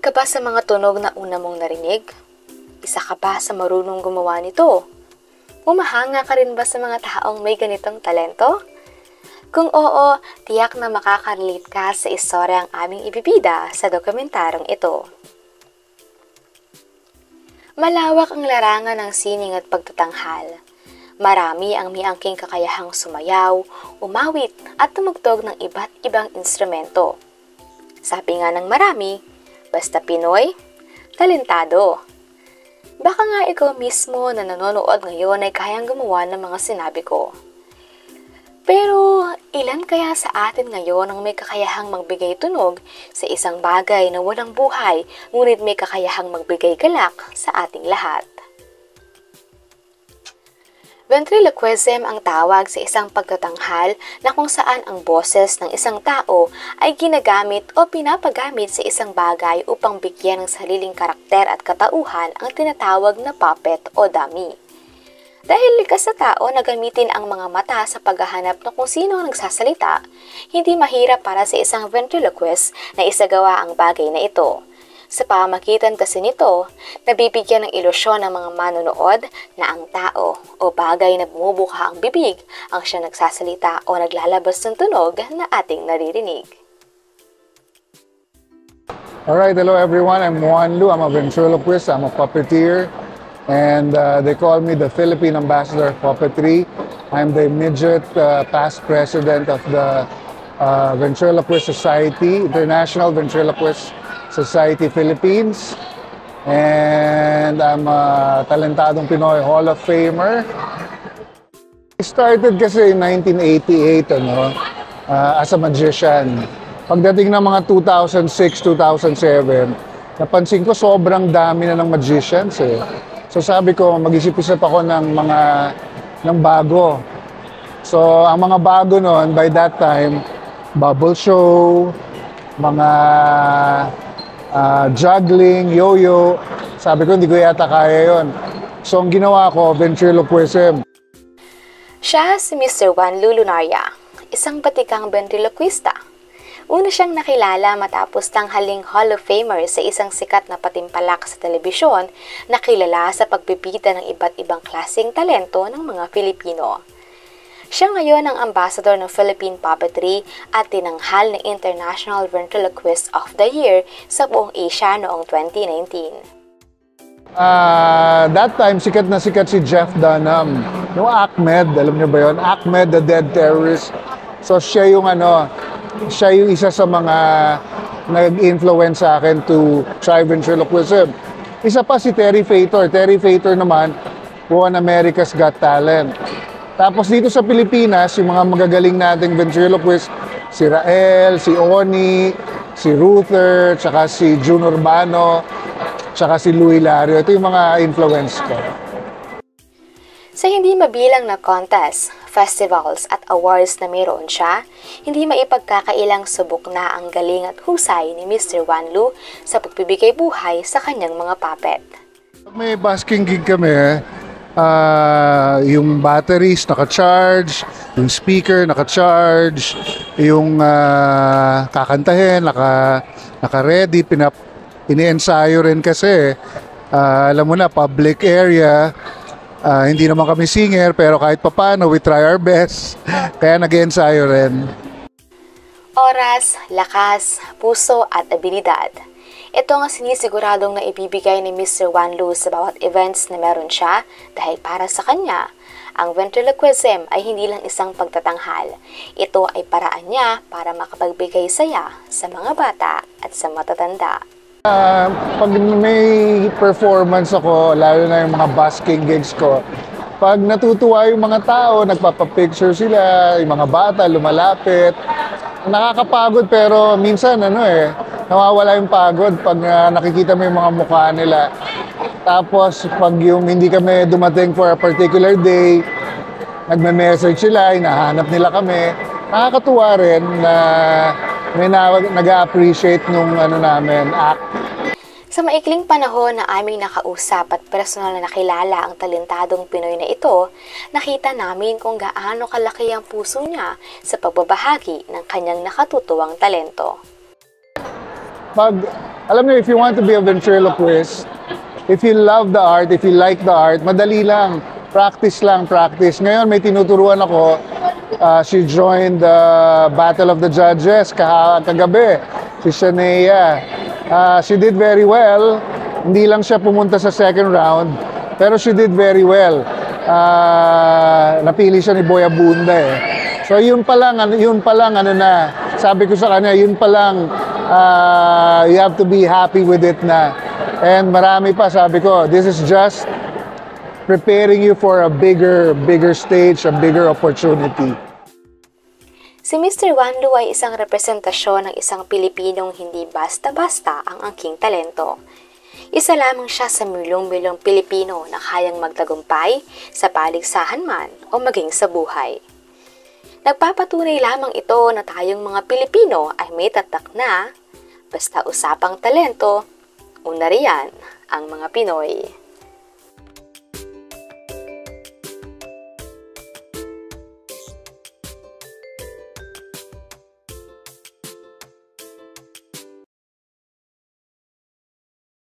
ka ba sa mga tunog na una mong narinig? Isa ka ba sa marunong gumawa nito? Humahanga ka rin ba sa mga taong may ganitong talento? Kung oo, tiyak na makakarelate ka sa istorya ang aming ibibida sa dokumentarong ito. Malawak ang larangan ng sining at pagtatanghal. Marami ang may angking kakayahang sumayaw, umawit at tumugtog ng iba't ibang instrumento. Sabi nga ng marami, basta Pinoy, talentado. Baka nga ikaw mismo na nanonood ngayon ay kayang gumawa ng mga sinabi ko. Pero ilan kaya sa atin ngayon ang may kakayahang magbigay tunog sa isang bagay na walang buhay, ngunit may kakayahang magbigay galak sa ating lahat? Ventriloquism ang tawag sa isang pagtatanghal na kung saan ang boses ng isang tao ay ginagamit o pinapagamit sa isang bagay upang bigyan ng sariling karakter at katauhan ang tinatawag na puppet o dummy. Dahil likas sa tao na gamitin ang mga mata sa paghahanap ng kung sino ang nagsasalita, hindi mahirap para sa isang ventriloquist na isagawa ang bagay na ito. Sa pamagitan kasi nito, nabibigyan ng ilusyon ng mga manonood na ang tao o bagay na bumubuka ang bibig ang siya nagsasalita o naglalabas ng tunog na ating naririnig. Alright, hello everyone. I'm Juan Lu. I'm a ventriloquist. I'm a puppeteer. And they call me the Philippine Ambassador of Puppetry. I'm the immediate past president of the Ventriloquist Society, International Ventriloquist Society Philippines. And I'm a talentadong Pinoy Hall of Famer. I started kasi in 1988 as a magician. Pagdating ng mga 2006, 2007, napansin ko sobrang dami na ng magicians eh. So sabi ko, mag-isip-isip ako ng bago. So ang mga bago noon, by that time, bubble show, mga juggling, yo-yo. Sabi ko, hindi ko yata kaya yon. So ang ginawa ko, ventriloquism. Siya si Mr. Juan Lu Lunaria, isang batikang ventriloquista. Una siyang nakilala matapos tanghaling Hall of Famer sa isang sikat na patimpalak sa telebisyon na kilala sa pagbibida ng iba't ibang klaseng talento ng mga Filipino. Siya ngayon ang ambassador ng Philippine Puppetry at tinanghal na International Ventriloquist of the Year sa buong Asia noong 2019. That time, sikat na sikat si Jeff Dunham. Yung Ahmed, alam niyo ba yun? Ahmed, the dead terrorist. So siya yung isa sa mga nag-influence sa akin to try ventriloquism. Isa pa si Terry Fator. Terry Fator naman, won America's Got Talent. Tapos dito sa Pilipinas, yung mga magagaling nating ventriloquist, si Rael, si Oni, si Ruther, tsaka si June Urbano, tsaka si Louie Lario. Ito yung mga influence ko. Sa hindi mabilang na contest, festivals at awards na mayroon siya, hindi maipagkakailang subok na ang galing at husay ni Mr. Juan Lu sa pagbibigay buhay sa kanyang mga puppet. Pag may basking gig kami, yung batteries naka-charge, yung speaker naka-charge, yung kakantahin naka-ready, ini-ensayo rin kasi. Alam mo na, public area. Hindi naman kami singer, pero kahit papano, we try our best. Kaya nag-ensayo rin. Oras, lakas, puso at abilidad. Ito ang sinisiguradong na ibibigay ni Mr. Juan Lu sa bawat events na meron siya dahil para sa kanya, ang ventriloquism ay hindi lang isang pagtatanghal. Ito ay paraan niya para makapagbigay saya sa mga bata at sa matatanda. Pag may performance ako, lalo na yung mga busking gigs ko, pag natutuwa yung mga tao, nagpapapicture sila, yung mga bata lumalapit, nakakapagod pero minsan nawawala yung pagod pag nakikita mo yung mga mukha nila. Tapos pag yung hindi kami dumating for a particular day, nagme-message sila, hinahanap nila kami, nakakatuwa rin na may nag-appreciate nung namin act. Sa maikling panahon na aming nakausap at personal na nakilala ang talentadong Pinoy na ito, nakita namin kung gaano kalaki ang puso niya sa pagbabahagi ng kanyang nakatutuwang talento. Pag Alam niyo, if you want to be a ventriloquist, if you love the art, if you like the art, madali lang. Practice lang, practice. Ngayon, may tinuturuan ako. She joined the Battle of the Judges kagabi. Si Shania. She did very well. Hindi lang siya pumunta sa second round, pero she did very well. Napili siya ni Boy Abunda eh. So yun pa lang ano na. Sabi ko sa kanya, yun pa lang you have to be happy with it na. And marami pa, sabi ko, this is just preparing you for a bigger stage, a bigger opportunity. Si Mr. Wanlu ay isang representasyon ng isang Pilipinong hindi basta-basta ang angking talento. Isa lamang siya sa milyong-milyong Pilipino na kayang magtagumpay sa paligsahan man o maging sa buhay. Nagpapatunay lamang ito na tayong mga Pilipino ay may tatak na basta usapang talento, una riyan ang mga Pinoy.